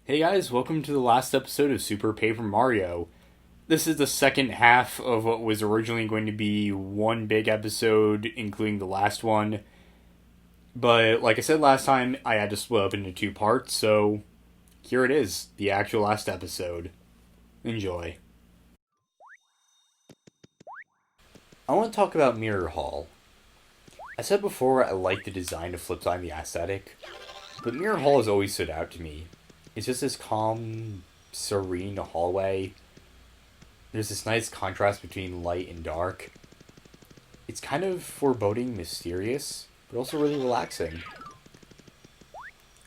Hey guys, welcome to the last episode of Super Paper Mario. This is the second half of what was originally going to be one big episode, including the last one. But like I said last time, I had to split up into two parts, so here it is, the actual last episode. Enjoy. I want to talk about Mirror Hall. I said before I like the design of Flipside and the aesthetic, but Mirror Hall has always stood out to me. It's just this calm, serene hallway. There's this nice contrast between light and dark. It's kind of foreboding, mysterious, but also really relaxing.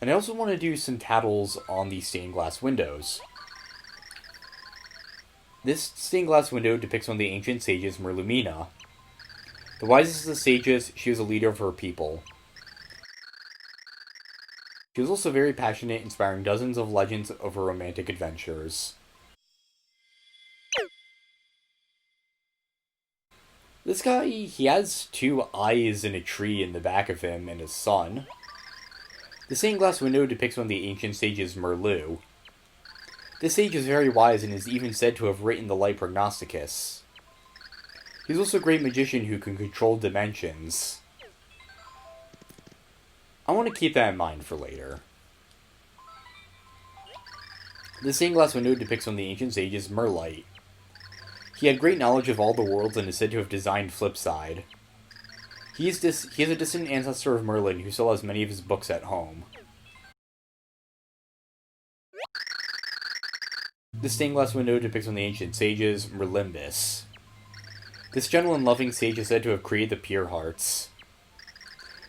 And I also want to do some tattles on the stained glass windows. This stained glass window depicts one of the ancient sages, Merlumina. The wisest of the sages, she was a leader of her people. She was also very passionate, inspiring dozens of legends of her romantic adventures. This guy, he has two eyes and a tree in the back of him and a sun. The stained glass window depicts one of the ancient sages, Merlu. This sage is very wise and is even said to have written the Light Prognosticus. He's also a great magician who can control dimensions. I want to keep that in mind for later. The stained glass window depicts one of the ancient sages, Merlite. He had great knowledge of all the worlds and is said to have designed Flipside. He is a distant ancestor of Merlin who still has many of his books at home. The stained glass window depicts one of the ancient sages, Merlimbus. This gentle and loving sage is said to have created the Pure Hearts.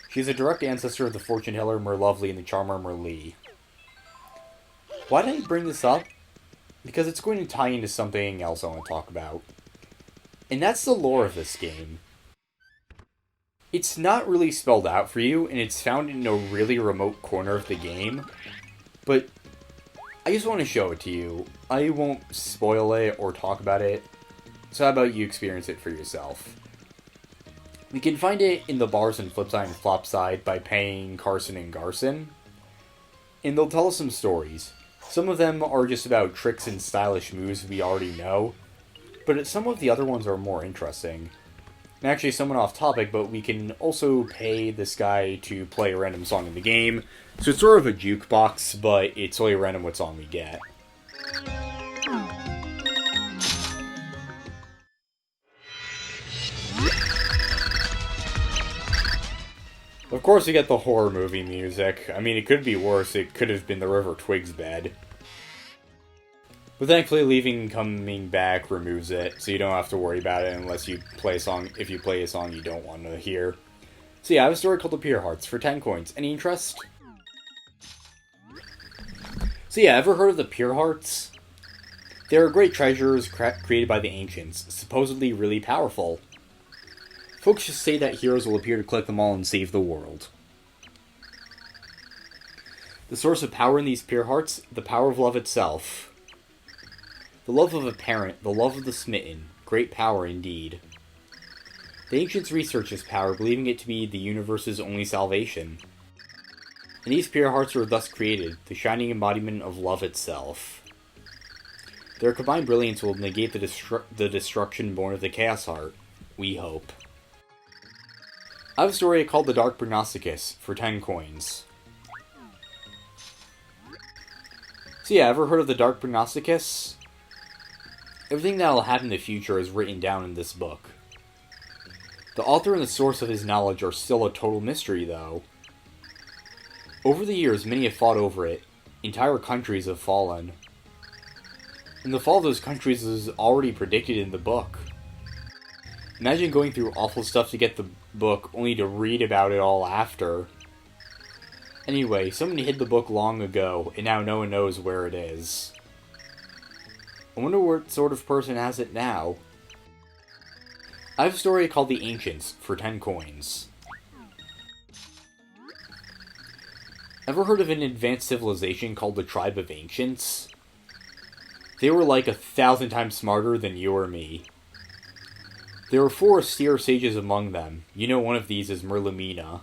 She is a direct ancestor of the fortune teller Merlovely and the charmer Merlee. Why did I bring this up? Because it's going to tie into something else I want to talk about. And that's the lore of this game. It's not really spelled out for you, and it's found in a really remote corner of the game. But I just want to show it to you. I won't spoil it or talk about it. So how about you experience it for yourself? We can find it in the bars in Flipside and Flopside by paying Carson and Garson. And they'll tell us some stories. Some of them are just about tricks and stylish moves we already know, but some of the other ones are more interesting. And actually, somewhat off topic, but we can also pay this guy to play a random song in the game. So it's sort of a jukebox, but it's only random what song we get. Of course we get the horror movie music. I mean, it could be worse. It could have been the River Twigs bed. But thankfully, leaving and coming back removes it, so you don't have to worry about it unless you play a song, if you play a song you don't want to hear. So yeah, I have a story called The Pure Hearts for 10 coins. Any interest? So yeah, ever heard of the Pure Hearts? They are great treasures created by the ancients, supposedly really powerful. Folks just say that heroes will appear to collect them all and save the world. The source of power in these pure hearts, the power of love itself. The love of a parent, the love of the smitten, great power indeed. The ancients researched this power, believing it to be the universe's only salvation. And these pure hearts were thus created, the shining embodiment of love itself. Their combined brilliance will negate the destruction born of the Chaos Heart, we hope. I have a story called The Dark Prognosticus for 10 coins. So yeah, ever heard of the Dark Prognosticus? Everything that will happen in the future is written down in this book. The author and the source of his knowledge are still a total mystery, though. Over the years, many have fought over it. Entire countries have fallen. And the fall of those countries is already predicted in the book. Imagine going through awful stuff to get the book, only to read about it all after. Anyway, someone hid the book long ago, and now no one knows where it is. I wonder what sort of person has it now. I have a story called The Ancients for 10 coins. Ever heard of an advanced civilization called the Tribe of Ancients? They were like 1,000 times smarter than you or me. There were 4 austere sages among them. You know one of these is Merlumina.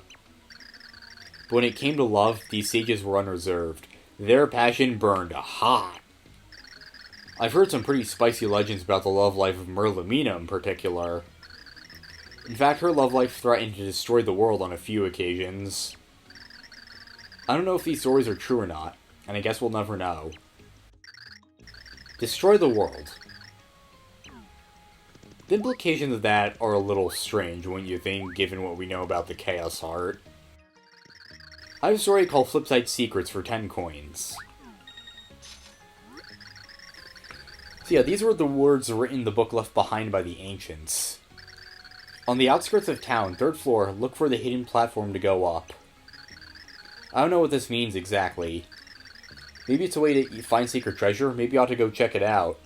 But when it came to love, these sages were unreserved. Their passion burned hot. I've heard some pretty spicy legends about the love life of Merlimina in particular. In fact, her love life threatened to destroy the world on a few occasions. I don't know if these stories are true or not, and I guess we'll never know. Destroy the world. The implications of that are a little strange, wouldn't you think, given what we know about the Chaos Heart? I have a story called Flipside Secrets for 10 coins. So yeah, these were the words written in the book left behind by the ancients. On the outskirts of town, 3rd floor, look for the hidden platform to go up. I don't know what this means exactly. Maybe it's a way to find secret treasure, maybe I ought to go check it out.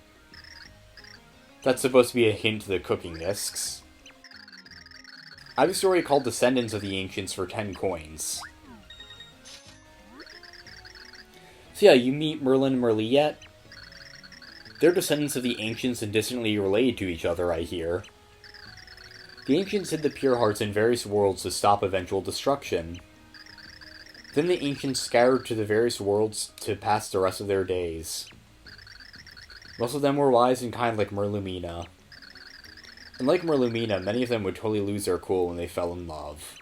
That's supposed to be a hint to the cooking discs. I have a story called Descendants of the Ancients for 10 coins. So yeah, you meet Merlin and Merlee yet? They're descendants of the Ancients and distantly related to each other, I hear. The Ancients hid the pure hearts in various worlds to stop eventual destruction. Then the Ancients scattered to the various worlds to pass the rest of their days. Most of them were wise and kind like Merlimina. And like Merlimina, many of them would totally lose their cool when they fell in love.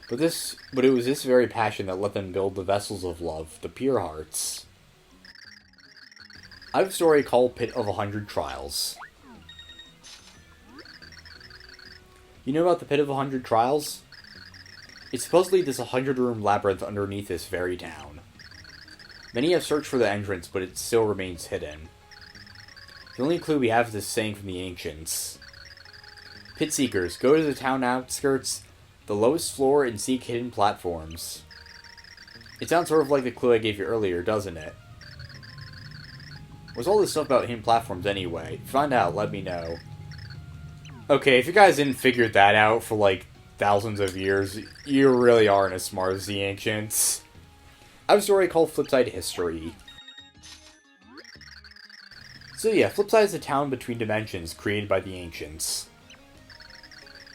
But it was this very passion that let them build the vessels of love, the pure hearts. I have a story called Pit of 100 Trials. You know about the Pit of 100 Trials? It's supposedly this 100-room labyrinth underneath this very town. Many have searched for the entrance, but it still remains hidden. The only clue we have is this saying from the ancients. Pit seekers, go to the town outskirts, the lowest floor, and seek hidden platforms. It sounds sort of like the clue I gave you earlier, doesn't it? What's all this stuff about hidden platforms anyway? If you find out, let me know. Okay, if you guys didn't figure that out for like thousands of years, you really aren't as smart as the ancients. I have a story called Flipside History. So yeah, Flipside is a town between dimensions created by the ancients.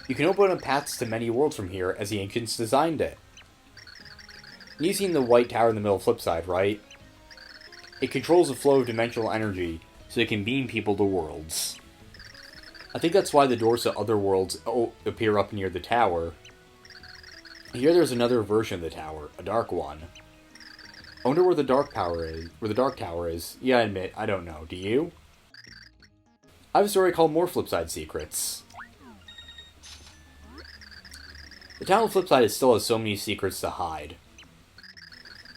You can open up paths to many worlds from here as the ancients designed it. And you've seen the white tower in the middle of Flipside, right? It controls the flow of dimensional energy, so it can beam people to worlds. I think that's why the doors to other worlds appear up near the tower. Here there's another version of the tower, a dark one. I wonder where the dark tower is. Yeah, I admit, I don't know. Do you? I have a story called More Flipside Secrets. The town of Flipside still has so many secrets to hide.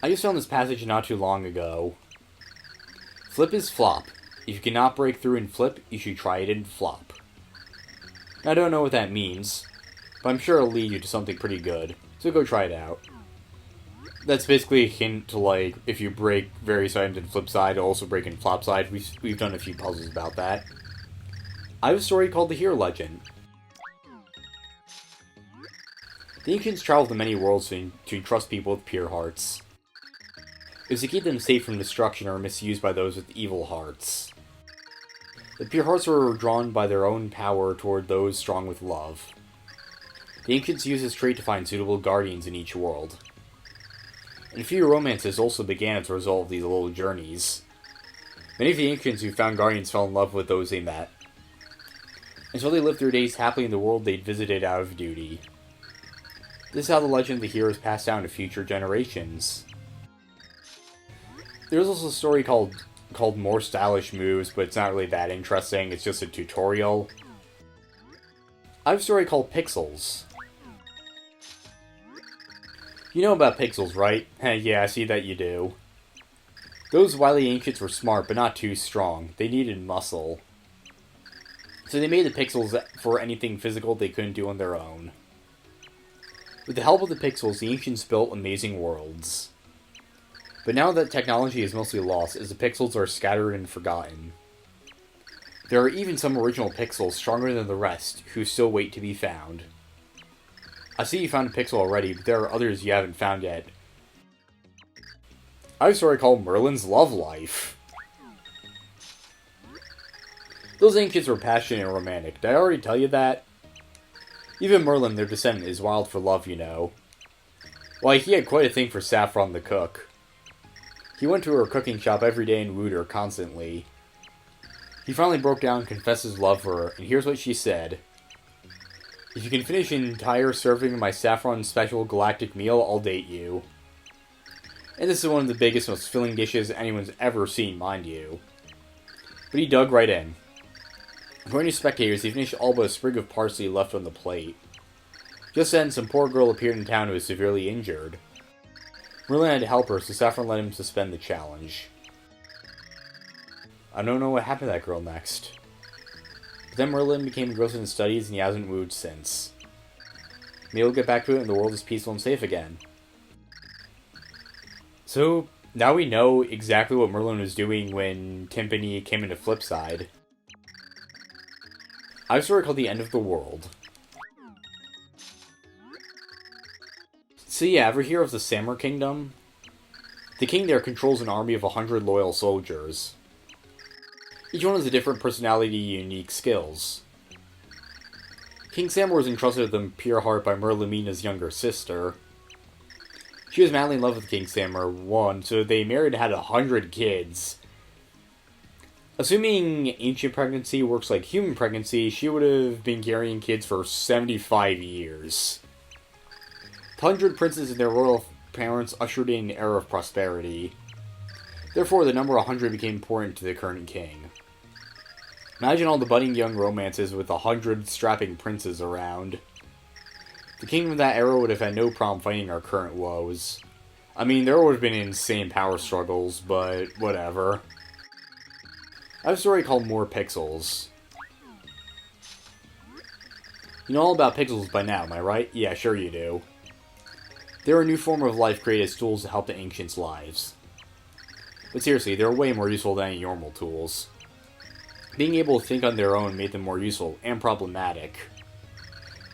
I just found this passage not too long ago. Flip is flop. If you cannot break through in flip, you should try it in flop. I don't know what that means, but I'm sure it'll lead you to something pretty good, so go try it out. That's basically a hint to, like, if you break various items in flip side, it'll also break in flop side. We've done a few puzzles about that. I have a story called The Hero Legend. The ancients traveled to many worlds to entrust people with pure hearts. It was to keep them safe from destruction or misuse by those with evil hearts. The pure hearts were drawn by their own power toward those strong with love. The ancients used this trait to find suitable guardians in each world. And a few romances also began as a result of these little journeys. Many of the ancients who found guardians fell in love with those they met. And so they lived their days happily in the world they'd visited out of duty. This is how the legend of the hero is passed down to future generations. There's also a story called More Stylish Moves, but it's not really that interesting, it's just a tutorial. I have a story called Pixls. You know about Pixls, right? Yeah, I see that you do. Those wily ancients were smart, but not too strong. They needed muscle. So they made the Pixls for anything physical they couldn't do on their own. With the help of the Pixls, the ancients built amazing worlds. But now that technology is mostly lost, as the Pixls are scattered and forgotten. There are even some original Pixls stronger than the rest, who still wait to be found. I see you found a Pixel already, but there are others you haven't found yet. I have a story called Merlin's Love Life. Those ancients were passionate and romantic. Did I already tell you that? Even Merlin, their descendant, is wild for love, you know. Why, he had quite a thing for Saffron the cook. He went to her cooking shop every day and wooed her constantly. He finally broke down and confessed his love for her, and here's what she said. If you can finish an entire serving of my saffron special galactic meal, I'll date you. And this is one of the biggest, most filling dishes anyone's ever seen, mind you. But he dug right in. According to spectators, he finished all but a sprig of parsley left on the plate. Just then, some poor girl appeared in town who was severely injured. Merlin had to help her, so Saffron let him suspend the challenge. I don't know what happened to that girl next. But then Merlin became engrossed in his studies, and he hasn't wooed since. Maybe we'll get back to it and the world is peaceful and safe again. So, now we know exactly what Merlin was doing when Timpani came into Flipside. I have a story called The End of the World. So yeah, ever hear of the Samur Kingdom? The king there controls an army of 100 loyal soldiers. Each one has a different personality and unique skills. King Samur was entrusted with the pure heart by Merlimina's younger sister. She was madly in love with King Samur, one, so they married and had 100 kids. Assuming ancient pregnancy works like human pregnancy, she would have been carrying kids for 75 years. The 100 princes and their royal parents ushered in an era of prosperity. Therefore, the number 100 became important to the current king. Imagine all the budding young romances with 100 strapping princes around. The kingdom of that era would have had no problem fighting our current woes. I mean, there would have been insane power struggles, but whatever. I have a story called More Pixls. You know all about pixels by now, am I right? Yeah, sure you do. They're a new form of life created as tools to help the ancients' lives. But seriously, they're way more useful than any normal tools. Being able to think on their own made them more useful and problematic.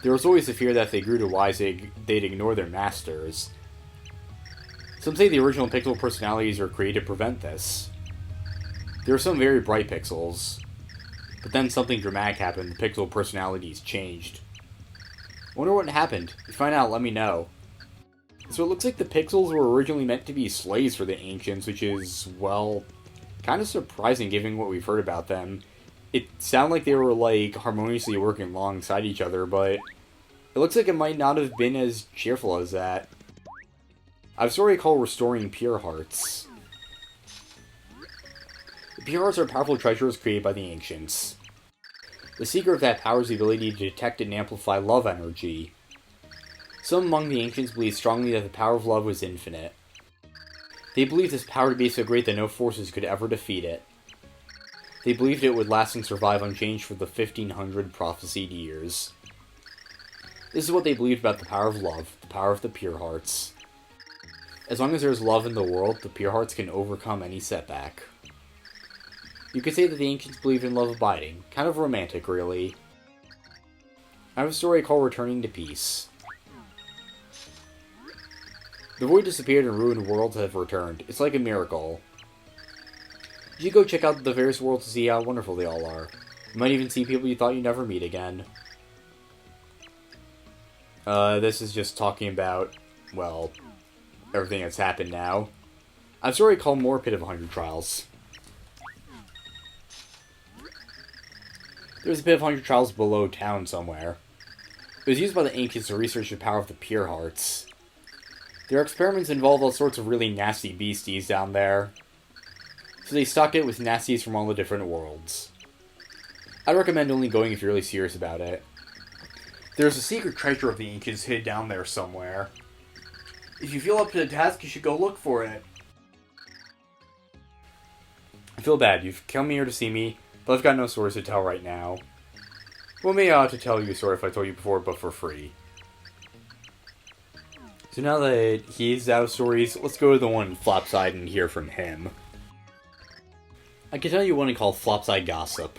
There was always the fear that if they grew to wise, they'd ignore their masters. Some say the original pixel personalities were created to prevent this. There were some very bright pixels, but then something dramatic happened, the pixel personalities changed. Wonder what happened? If you find out, let me know. So it looks like the Pixls were originally meant to be slaves for the ancients, which is, well, kind of surprising given what we've heard about them. It sounded like they were, like, harmoniously working alongside each other, but it looks like it might not have been as cheerful as that. I have a story called Restoring Pure Hearts. The Pure Hearts are powerful treasures created by the ancients. The secret of that power is the ability to detect and amplify love energy. Some among the ancients believed strongly that the power of love was infinite. They believed this power to be so great that no forces could ever defeat it. They believed it would last and survive unchanged for the 1500 prophesied years. This is what they believed about the power of love, the power of the Pure Hearts. As long as there is love in the world, the Pure Hearts can overcome any setback. You could say that the ancients believed in love abiding, kind of romantic really. I have a story called Returning to Peace. The void disappeared and ruined worlds have returned. It's like a miracle. You should go check out the various worlds to see how wonderful they all are. You might even see people you thought you'd never meet again. This is just talking about, well, everything that's happened now. I have a story called More Pit of 100 Trials. There's a Pit of 100 Trials below town somewhere. It was used by the ancients to research the power of the Pure Hearts. Their experiments involve all sorts of really nasty beasties down there. So they stocked it with nasties from all the different worlds. I'd recommend only going if you're really serious about it. There's a secret treasure of the ancients hid down there somewhere. If you feel up to the task, you should go look for it. I feel bad. You've come here to see me, but I've got no stories to tell right now. Well, maybe I ought to tell you a story if I told you before, but for free. So now that he's out of stories, let's go to the one Flopside and hear from him. I can tell you one called Flopside Gossip.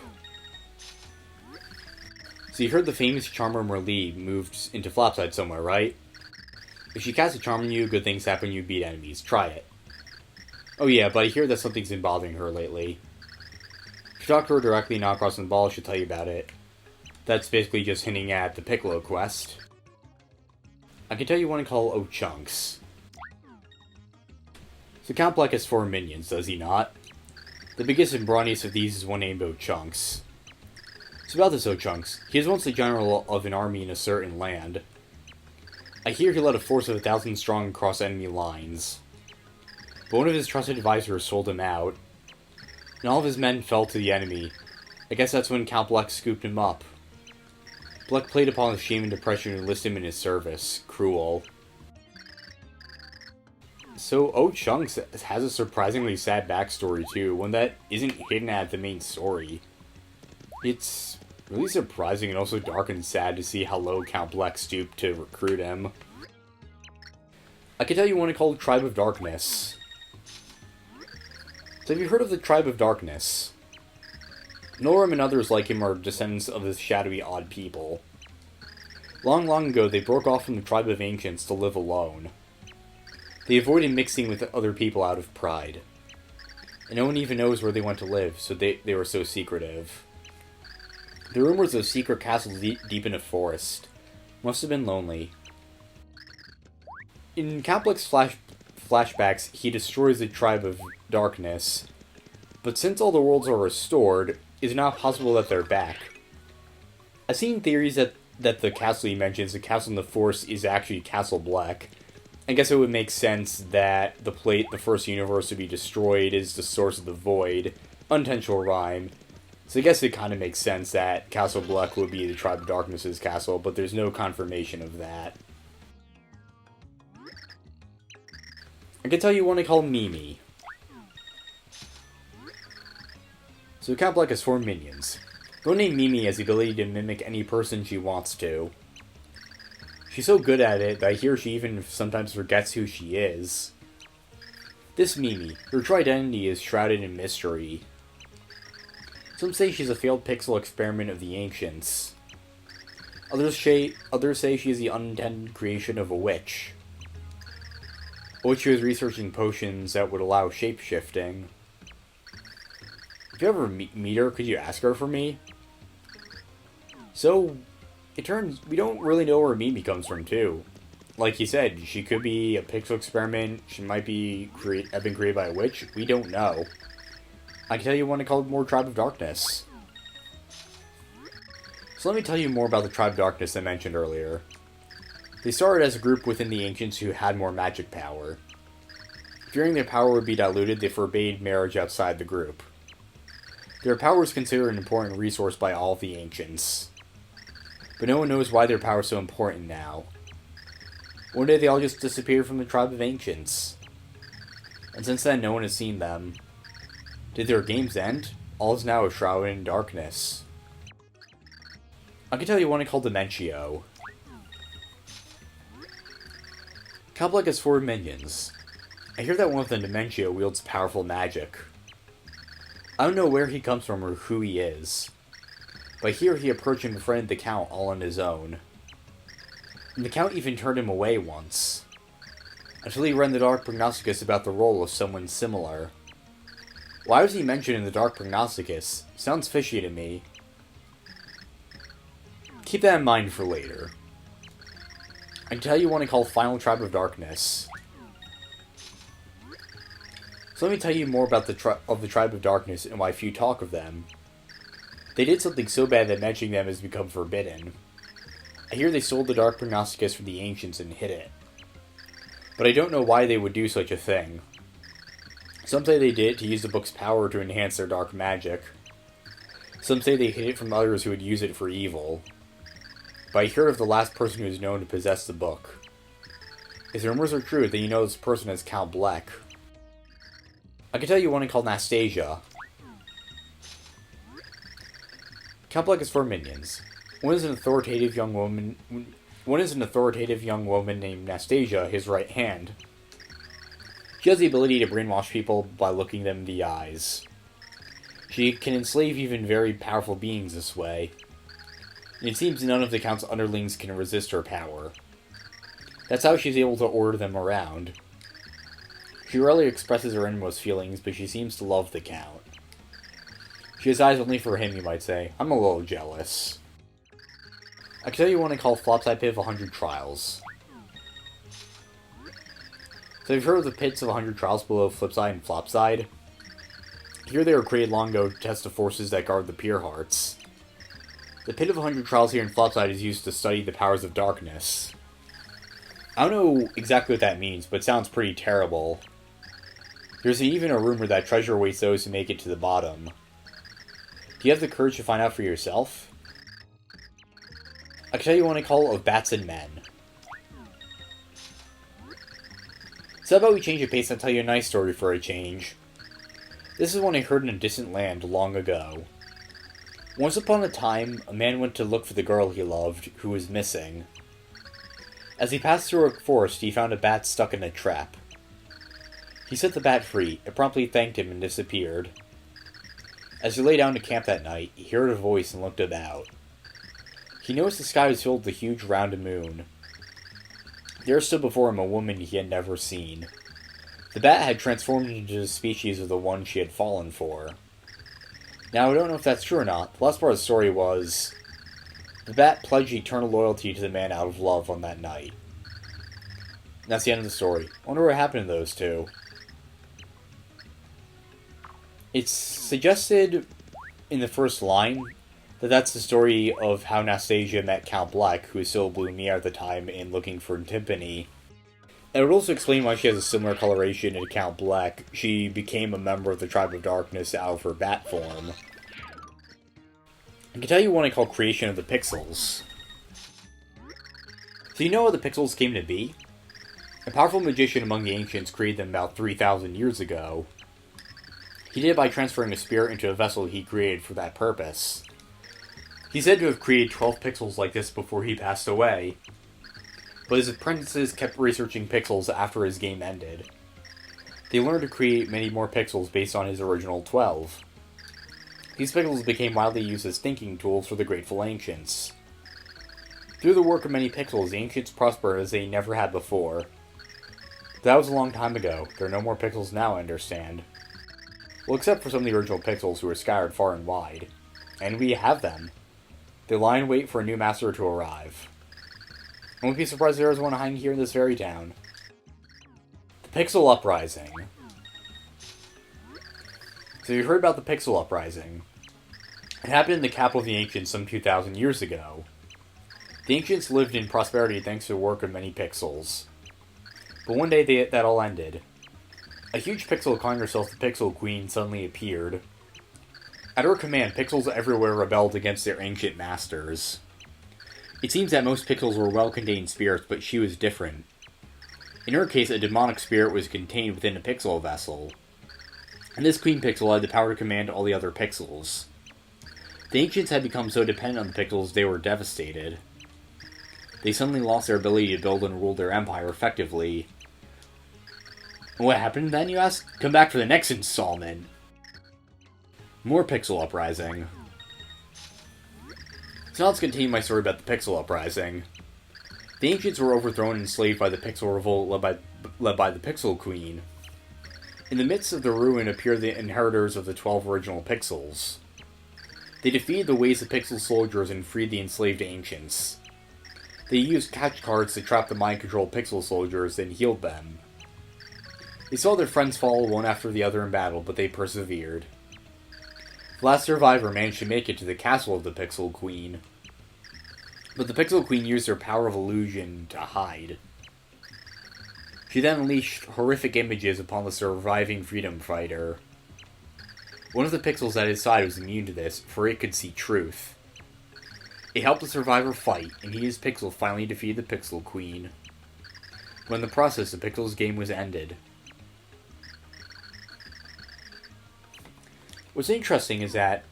So you heard the famous charmer Merlee moved into Flopside somewhere, right? If she casts a charm on you, good things happen, you beat enemies. Try it. Oh yeah, but I hear that something's been bothering her lately. If you talk to her directly, not crossing the ball, she'll tell you about it. That's basically just hinting at the Piccolo quest. I can tell you one called Oh Chunks. So Count Bleck has 4 minions, does he not? The biggest and brawniest of these is one named Ochunks. So about this Ochunks, he was once the general of an army in a certain land. I hear he led a force of 1,000 strong across enemy lines. But one of his trusted advisors sold him out, and all of his men fell to the enemy. I guess that's when Count Bleck scooped him up. Bleck played upon his shame and depression to enlist him in his service. Cruel. So, Ochunks has a surprisingly sad backstory too, one that isn't hidden at the main story. It's really surprising and also dark and sad to see how low Count Bleck stooped to recruit him. I can tell you one called Tribe of Darkness. So have you heard of the Tribe of Darkness? Noram and others like him are descendants of the shadowy odd people. Long, long ago, they broke off from the Tribe of Ancients to live alone. They avoided mixing with other people out of pride. And no one even knows where they went to live, so they were so secretive. The rumors of a secret castle deep in a forest must have been lonely. In Count Bleck's flashbacks, he destroys the Tribe of Darkness, but since all the worlds are restored, it's not possible that they're back. I've seen theories that the castle he mentions, the castle in the forest, is actually Castle Bleck. I guess it would make sense that the first universe to be destroyed is the source of the void. Unintentional rhyme. So I guess it kind of makes sense that Castle Bleck would be the Tribe of Darkness's castle, but there's no confirmation of that. I can tell you one I call Mimi. So Count Bleck has 4 minions. The one named Mimi has the ability to mimic any person she wants to. She's so good at it that I hear she even sometimes forgets who she is. This Mimi, her true identity is shrouded in mystery. Some say she's a failed pixel experiment of the ancients. Others say she is the unintended creation of a witch. A witch who is researching potions that would allow shape-shifting. If you ever meet her, could you ask her for me? So, it turns we don't really know where Mimi comes from, too. Like he said, she could be a pixel experiment, she might be have been created by a witch, we don't know. I can tell you one called more Tribe of Darkness. So let me tell you more about the Tribe of Darkness I mentioned earlier. They started as a group within the Ancients who had more magic power. Fearing their power would be diluted, they forbade marriage outside the group. Their power was considered an important resource by all of the Ancients. But no one knows why their power is so important now. One day they all just disappeared from the Tribe of Ancients. And since then, no one has seen them. Did their games end? All is now shrouded in darkness. I can tell you one called Dementio. Count Bleck has 4 minions. I hear that one of them, Dementio, wields powerful magic. I don't know where he comes from or who he is. But I hear he approached and befriended the Count all on his own. And the Count even turned him away once. Until he read the Dark Prognosticus about the role of someone similar. Why was he mentioned in the Dark Prognosticus? Sounds fishy to me. Keep that in mind for later. I can tell you one called Final Tribe of Darkness. So let me tell you more about the Tribe of Darkness and why few talk of them. They did something so bad that mentioning them has become forbidden. I hear they sold the Dark Prognosticus from the Ancients and hid it. But I don't know why they would do such a thing. Some say they did it to use the book's power to enhance their dark magic. Some say they hid it from others who would use it for evil. But I heard of the last person who is known to possess the book. If the rumors are true, then you know this person is Count Bleck. I can tell you one called Nastasia. Count Bleck has 4 minions. One is an authoritative young woman named Nastasia, his right hand. She has the ability to brainwash people by looking them in the eyes. She can enslave even very powerful beings this way. And it seems none of the Count's underlings can resist her power. That's how she's able to order them around. She rarely expresses her inmost feelings, but she seems to love the Count. She has eyes only for him, you might say. I'm a little jealous. I can tell you one I call Flopside Piv 100 Trials. So you've heard of the pits of 100 trials below Flipside and Flopside? Here they were created long ago to test the forces that guard the Pure Hearts. The pit of 100 trials here in Flopside is used to study the powers of darkness. I don't know exactly what that means, but it sounds pretty terrible. There's even a rumor that treasure awaits those who make it to the bottom. Do you have the courage to find out for yourself? I can tell you one I call of Bats and Men. So how about we change the pace and tell you a nice story for a change. This is one I heard in a distant land long ago. Once upon a time, a man went to look for the girl he loved, who was missing. As he passed through a forest, he found a bat stuck in a trap. He set the bat free, it promptly thanked him and disappeared. As he lay down to camp that night, he heard a voice and looked about. He noticed the sky was filled with a huge round moon. There stood before him a woman he had never seen. The bat had transformed into the species of the one she had fallen for. Now, I don't know if that's true or not. The last part of the story was, the bat pledged eternal loyalty to the man out of love on that night. And that's the end of the story. I wonder what happened to those two. It's suggested in the first line that that's the story of how Nastasia met Count Black, who was still Bloomier at the time, in looking for Timpani. And it would also explain why she has a similar coloration to Count Black. She became a member of the Tribe of Darkness out of her bat form. I can tell you one I call Creation of the Pixls. So you know how the Pixls came to be? A powerful magician among the ancients created them about 3,000 years ago. He did it by transferring a spirit into a vessel he created for that purpose. He's said to have created 12 pixels like this before he passed away, but his apprentices kept researching pixels after his game ended. They learned to create many more pixels based on his original 12. These pixels became widely used as thinking tools for the grateful ancients. Through the work of many pixels, the ancients prospered as they never had before. That was a long time ago. There are no more pixels now, I understand. Well, except for some of the original pixels who were scattered far and wide. And we have them. They lie in wait for a new master to arrive. I won't be surprised if there is one hiding here in this very town. The Pixel Uprising. So you heard about the Pixel Uprising. It happened in the capital of the Ancients some 2,000 years ago. The Ancients lived in prosperity thanks to the work of many pixels. But one day that all ended. A huge pixel calling herself the Pixel Queen suddenly appeared. At her command, pixels everywhere rebelled against their ancient masters. It seems that most pixels were well-contained spirits, but she was different. In her case, a demonic spirit was contained within a pixel vessel. And this Queen Pixel had the power to command all the other pixels. The ancients had become so dependent on the pixels they were devastated. They suddenly lost their ability to build and rule their empire effectively. What happened then, you ask? Come back for the next installment. More Pixel Uprising. So now let's continue my story about the Pixel Uprising. The ancients were overthrown and enslaved by the Pixel Revolt led by the Pixel Queen. In the midst of the ruin appear the inheritors of the 12 original Pixels. They defeated the ways of Pixel soldiers and freed the enslaved ancients. They used catch cards to trap the mind-controlled Pixel soldiers, then healed them. They saw their friends fall one after the other in battle, but they persevered. The last survivor managed to make it to the castle of the Pixel Queen. But the Pixel Queen used her power of illusion to hide. She then unleashed horrific images upon the surviving freedom fighter. One of the pixels at his side was immune to this, for it could see truth. It helped the survivor fight, and he and his pixel finally defeated the Pixel Queen. But in the process, the pixel's game was ended. What's interesting is that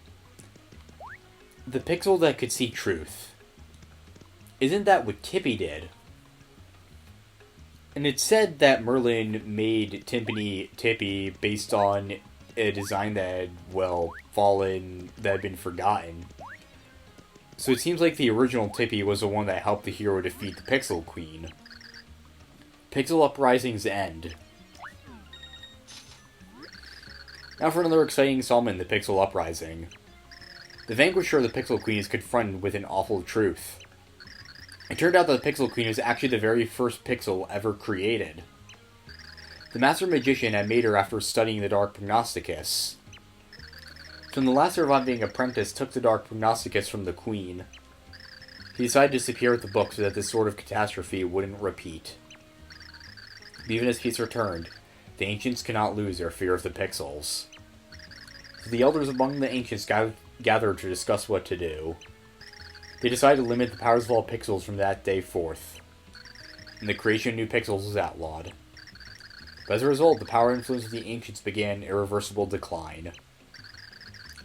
the pixel that could see truth, isn't that what Tippy did? And it's said that Merlin made Timpani Tippy based on a design that had, well, fallen, that had been forgotten. So it seems like the original Tippy was the one that helped the hero defeat the Pixel Queen. Pixel Uprising's end. Now for another exciting installment in the Pixel Uprising. The vanquisher of the Pixel Queen is confronted with an awful truth. It turned out that the Pixel Queen was actually the very first pixel ever created. The Master Magician had made her after studying the Dark Prognosticus. So the last surviving apprentice took the Dark Prognosticus from the Queen. He decided to disappear with the book so that this sort of catastrophe wouldn't repeat. But even as peace returned, the Ancients could not lose their fear of the Pixls. So the elders among the Ancients gathered to discuss what to do. They decided to limit the powers of all Pixls from that day forth, and the creation of new Pixls was outlawed. But as a result, the power and influence of the Ancients began irreversible decline.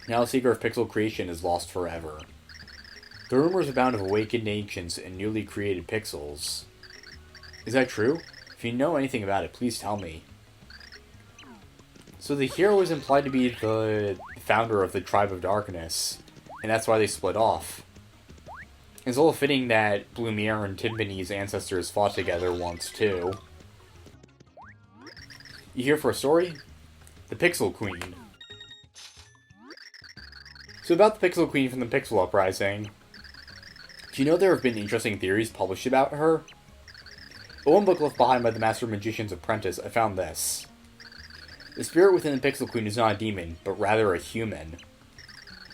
Now the secret of Pixel creation is lost forever. The rumors abound of awakened Ancients and newly created Pixls. Is that true? If you know anything about it, please tell me. So the hero is implied to be the founder of the Tribe of Darkness, and that's why they split off. It's all fitting that Blumiere and Timpani's ancestors fought together once too. You here for a story? The Pixel Queen. So about the Pixel Queen from the Pixel Uprising. Do you know there have been interesting theories published about her? In one book left behind by the Master Magician's apprentice, I found this. The spirit within the Pixel Queen is not a demon, but rather a human.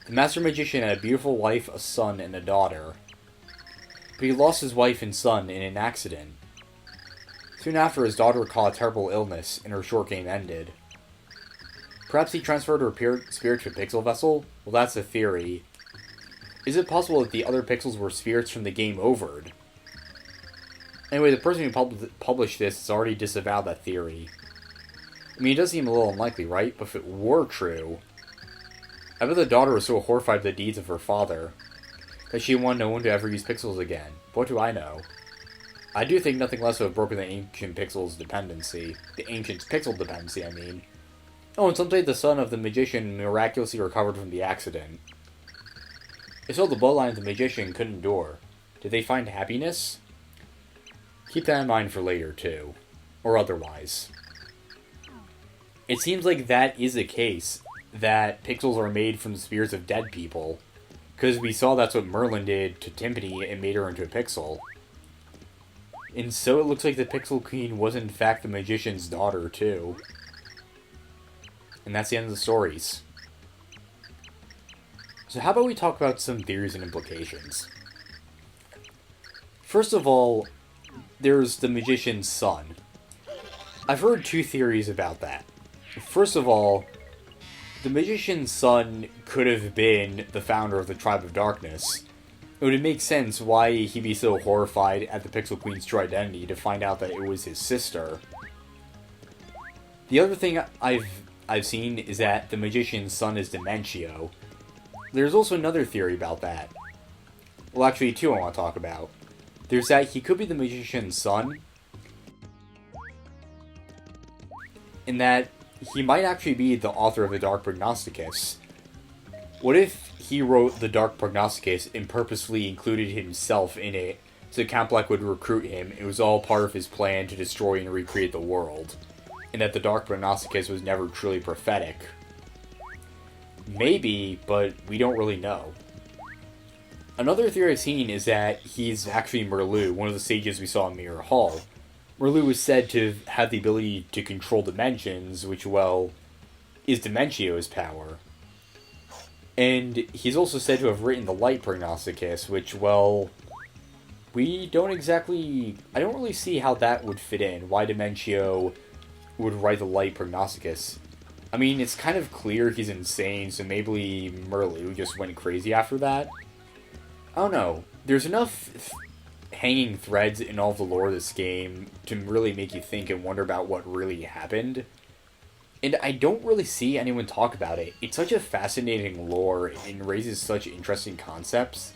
The Master Magician had a beautiful wife, a son, and a daughter. But he lost his wife and son in an accident. Soon after, his daughter caught a terrible illness, and her short game ended. Perhaps he transferred her spirit to a Pixel vessel? Well, that's a theory. Is it possible that the other Pixels were spirits from the game Overed? Anyway, the person who published this has already disavowed that theory. I mean, it does seem a little unlikely, right? But if it were true, I bet the daughter was so horrified by the deeds of her father that she wanted no one to ever use Pixels again. But what do I know? I do think nothing less would have broken the ancient Pixels dependency. The ancient Pixel dependency, I mean. Oh, and someday the son of the magician miraculously recovered from the accident. If so, the bloodline of the magician couldn't endure. Did they find happiness? Keep that in mind for later, too. Or otherwise. It seems like that is a case, that Pixels are made from the spirits of dead people. Because we saw that's what Merlin did to Timpani and made her into a Pixel. And so it looks like the Pixel Queen was in fact the magician's daughter, too. And that's the end of the stories. So how about we talk about some theories and implications? First of all, there's the magician's son. I've heard two theories about that. First of all, the magician's son could have been the founder of the Tribe of Darkness. It would make sense why he'd be so horrified at the Pixel Queen's true identity to find out that it was his sister. The other thing I've seen is that the magician's son is Dementio. There's also another theory about that. Well, actually, two I want to talk about. There's that he could be the magician's son, and that he might actually be the author of the Dark Prognosticus. What if he wrote the Dark Prognosticus and purposely included himself in it so Count Black would recruit him? It was all part of his plan to destroy and recreate the world, and that the Dark Prognosticus was never truly prophetic. Maybe, but we don't really know. Another theory I've seen is that he's actually Merlu, one of the sages we saw in Mirror Hall. Merlu was said to have the ability to control dimensions, which, well, is Dementio's power. And he's also said to have written the Light Prognosticus, which, well, I don't really see how that would fit in, why Dementio would write the Light Prognosticus. I mean, it's kind of clear he's insane, so maybe Merlu just went crazy after that. I don't know. There's enough hanging threads in all of the lore of this game to really make you think and wonder about what really happened. And I don't really see anyone talk about it. It's such a fascinating lore and raises such interesting concepts.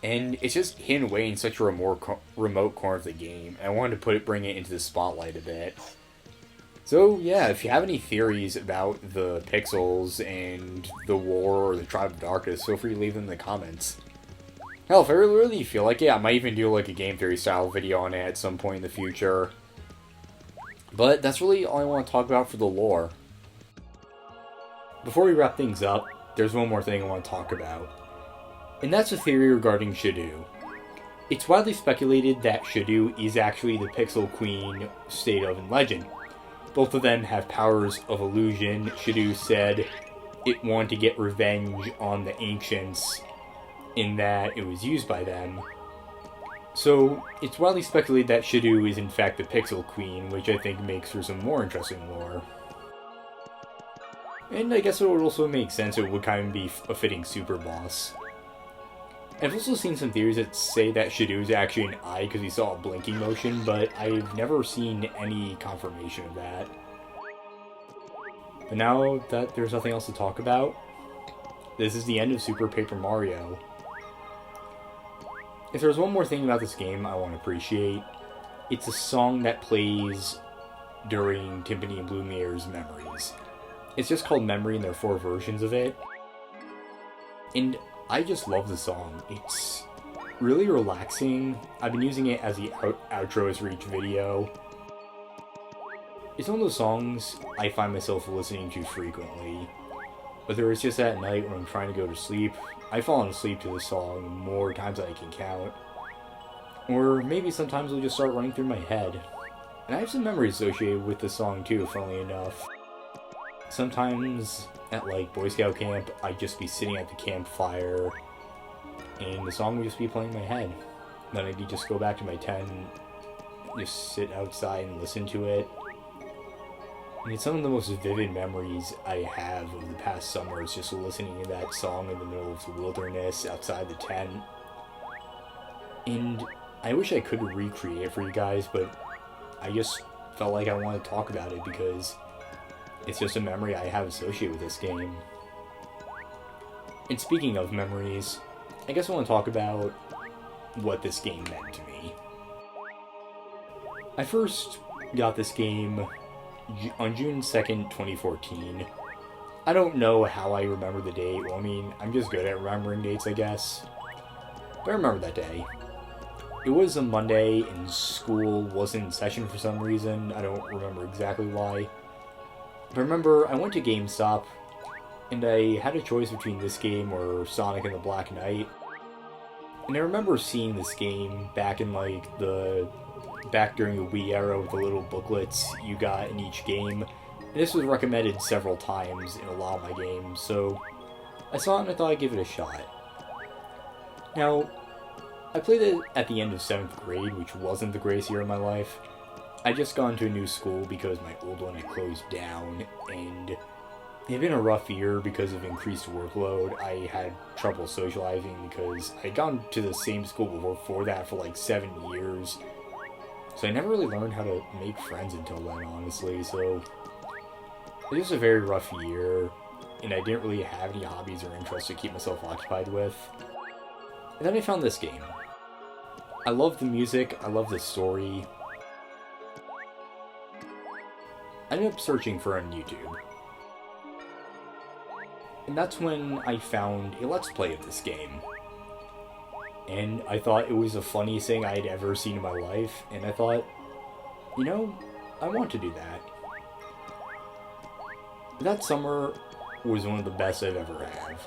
And it's just hidden away in such a remote corner of the game. And I wanted to bring it into the spotlight a bit. So yeah, if you have any theories about the Pixels and the war or the Tribe of Darkness, feel free to leave them in the comments. Hell, if I really feel like it, I might even do like a game theory style video on it at some point in the future. But that's really all I want to talk about for the lore. Before we wrap things up, there's one more thing I want to talk about. And that's a theory regarding Shadou. It's widely speculated that Shadou is actually the Pixel Queen stated of in legend. Both of them have powers of illusion. Shadou said it wanted to get revenge on the Ancients in that it was used by them. So, it's widely speculated that Shadou is in fact the Pixel Queen, which I think makes for some more interesting lore. And I guess it would also make sense it would kind of be a fitting super boss. I've also seen some theories that say that Shadou is actually an eye because he saw a blinking motion, but I've never seen any confirmation of that. But now that there's nothing else to talk about, this is the end of Super Paper Mario. If there's one more thing about this game I want to appreciate, it's a song that plays during Timpani and Blumiere's Memories. It's just called Memory, and there are 4 versions of it. And I just love the song. It's really relaxing. I've been using it as the outros for each video. It's one of those songs I find myself listening to frequently. Whether it's just at night when I'm trying to go to sleep, I've fallen asleep to this song more times than I can count. Or maybe sometimes it'll just start running through my head. And I have some memories associated with this song too, funnily enough. Sometimes at like Boy Scout camp, I'd just be sitting at the campfire and the song would just be playing in my head. Then I'd just go back to my tent and just sit outside and listen to it. And it's some of the most vivid memories I have of the past summers, just listening to that song in the middle of the wilderness outside the tent. And I wish I could recreate it for you guys, but I just felt like I wanted to talk about it because it's just a memory I have associated with this game. And speaking of memories, I guess I want to talk about what this game meant to me. I first got this game on June 2nd, 2014. I don't know how I remember the date. Well, I mean, I'm just good at remembering dates, I guess. But I remember that day. It was a Monday and school wasn't in session for some reason. I don't remember exactly why. But I remember I went to GameStop and I had a choice between this game or Sonic and the Black Knight. And I remember seeing this game back in back during the Wii era with the little booklets you got in each game. And this was recommended several times in a lot of my games, so I saw it and I thought I'd give it a shot. Now, I played it at the end of 7th grade, which wasn't the greatest year of my life. I just gone to a new school because my old one had closed down, and it had been a rough year because of increased workload. I had trouble socializing because I'd gone to the same school before that for like 7 years. So I never really learned how to make friends until then, honestly, so it was a very rough year, and I didn't really have any hobbies or interests to keep myself occupied with. And then I found this game. I love the music, I love the story. I ended up searching for it on YouTube. And that's when I found a Let's Play of this game. And I thought it was the funniest thing I had ever seen in my life, and I thought, you know, I want to do that. That summer was one of the best I've ever had.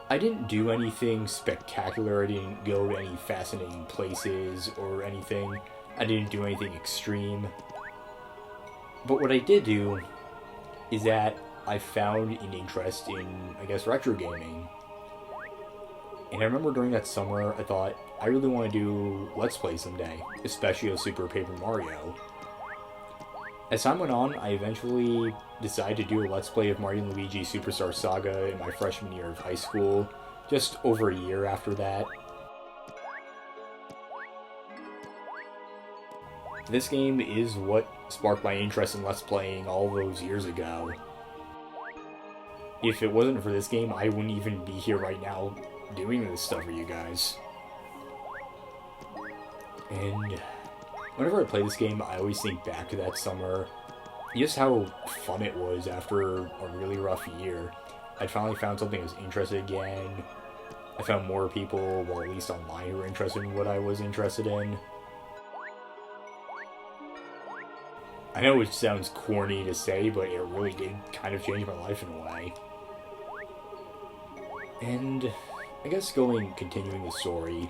I didn't do anything spectacular, I didn't go to any fascinating places or anything, I didn't do anything extreme. But what I did do is that I found an interest in, I guess, retro gaming. And I remember during that summer, I thought, I really want to do Let's Play someday, especially of Super Paper Mario. As time went on, I eventually decided to do a Let's Play of Mario & Luigi Superstar Saga in my freshman year of high school, just over a year after that. This game is what sparked my interest in Let's Playing all those years ago. If it wasn't for this game, I wouldn't even be here right now doing this stuff for you guys. And whenever I play this game, I always think back to that summer, just how fun it was after a really rough year. I finally found something I was interested in again. I found more people, well, at least online, who were interested in what I was interested in. I know it sounds corny to say, but it really did kind of change my life in a way. And I guess continuing the story,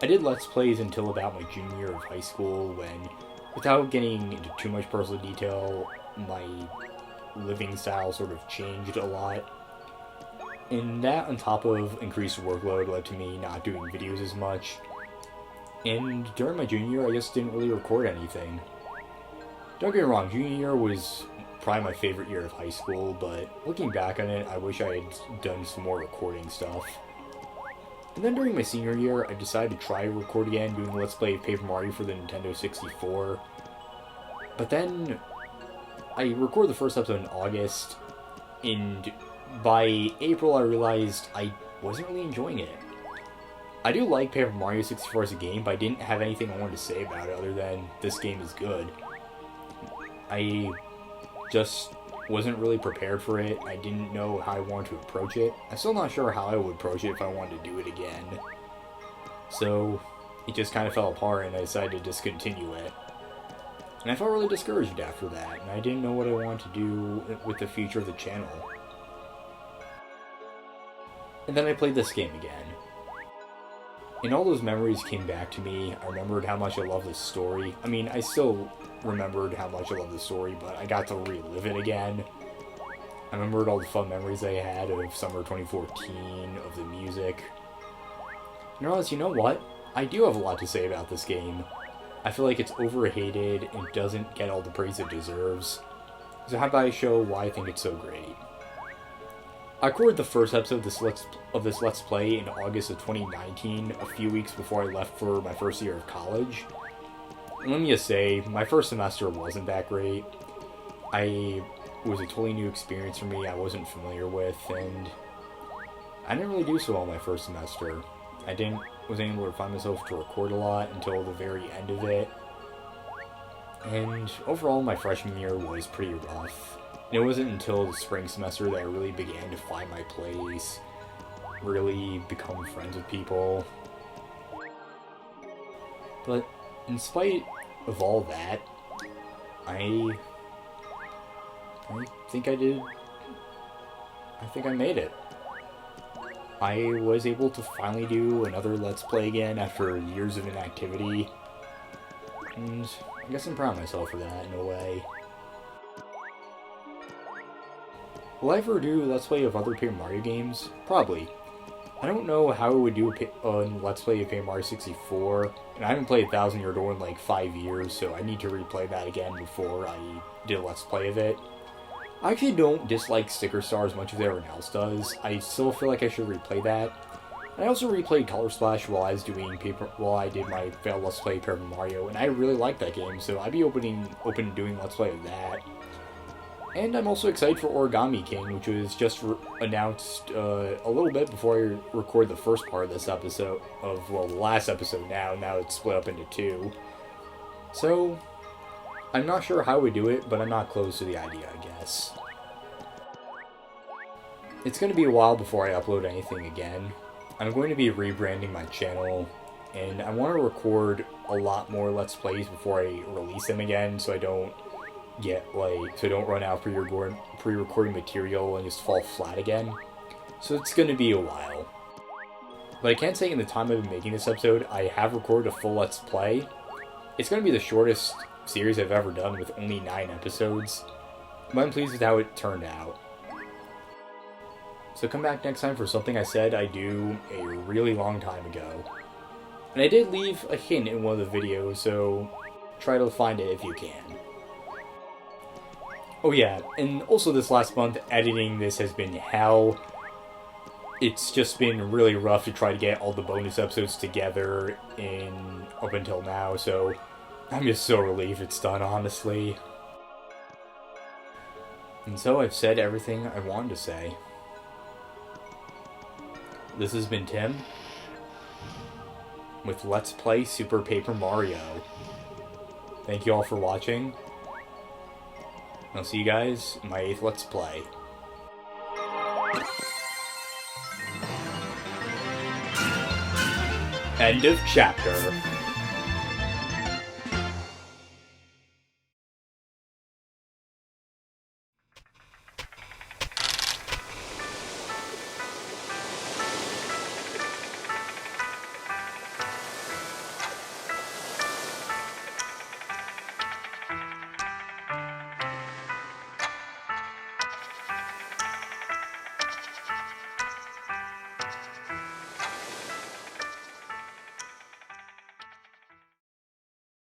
I did Let's Plays until about my junior year of high school when Without getting into too much personal detail, my living style sort of changed a lot. And that, on top of increased workload, led to me not doing videos as much. And during my junior year, I just didn't really record anything. Don't get me wrong, junior year was probably my favorite year of high school, but looking back on it, I wish I had done some more recording stuff. And then during my senior year, I decided to try to record again, doing Let's Play of Paper Mario for the Nintendo 64. But then, I recorded the first episode in August, and by April I realized I wasn't really enjoying it. I do like Paper Mario 64 as a game, but I didn't have anything I wanted to say about it other than this game is good. I just wasn't really prepared for it. I didn't know how I wanted to approach it. I'm still not sure how I would approach it if I wanted to do it again. So, it just kind of fell apart and I decided to discontinue it. And I felt really discouraged after that, and I didn't know what I wanted to do with the future of the channel. And then I played this game again. And all those memories came back to me. I remembered how much I love this story. I mean, I still remembered how much I love the story, but I got to relive it again. I remembered all the fun memories I had of summer 2014, of the music. And I realized, you know what? I do have a lot to say about this game. I feel like it's overhated and doesn't get all the praise it deserves. So how about I show why I think it's so great? I recorded the first episode of this Let's Play in August of 2019, a few weeks before I left for my first year of college. And let me just say, my first semester wasn't that great. It was a totally new experience for me I wasn't familiar with, and I didn't really do so well my first semester. I wasn't able to find myself to record a lot until the very end of it. And overall, my freshman year was pretty rough. And it wasn't until the spring semester that I really began to find my place, really become friends with people. But in spite of all that, I think I made it. I was able to finally do another Let's Play again after years of inactivity. And I guess I'm proud of myself for that in a way. Will I ever do a Let's Play of other Paper Mario games? Probably. I don't know how I would do a Let's Play of Paper Mario 64, and I haven't played 1000 Year Door in like 5 years, so I need to replay that again before I did a Let's Play of it. I actually don't dislike Sticker Star as much as everyone else does. I still feel like I should replay that. And I also replayed Color Splash while I did my failed Let's Play of Paper Mario, and I really liked that game, so I'd be open to doing Let's Play of that. And I'm also excited for Origami King, which was just announced a little bit before I record the first part of this episode, the last episode now it's split up into 2. So, I'm not sure how we do it, but I'm not close to the idea, I guess. It's going to be a while before I upload anything again. I'm going to be rebranding my channel, and I want to record a lot more Let's Plays before I release them again, so I don't run out pre-recording material and just fall flat again. So it's going to be a while. But I can say in the time I've been making this episode, I have recorded a full Let's Play. It's going to be the shortest series I've ever done with only 9 episodes. But I'm pleased with how it turned out. So come back next time for something I said I'd do a really long time ago. And I did leave a hint in one of the videos, so try to find it if you can. Oh yeah, and also this last month, editing this has been hell. It's just been really rough to try to get all the bonus episodes together up until now, so I'm just so relieved it's done, honestly. And so I've said everything I wanted to say. This has been Tim with Let's Play Super Paper Mario. Thank you all for watching. I'll see you guys in my 8th Let's Play. End of chapter.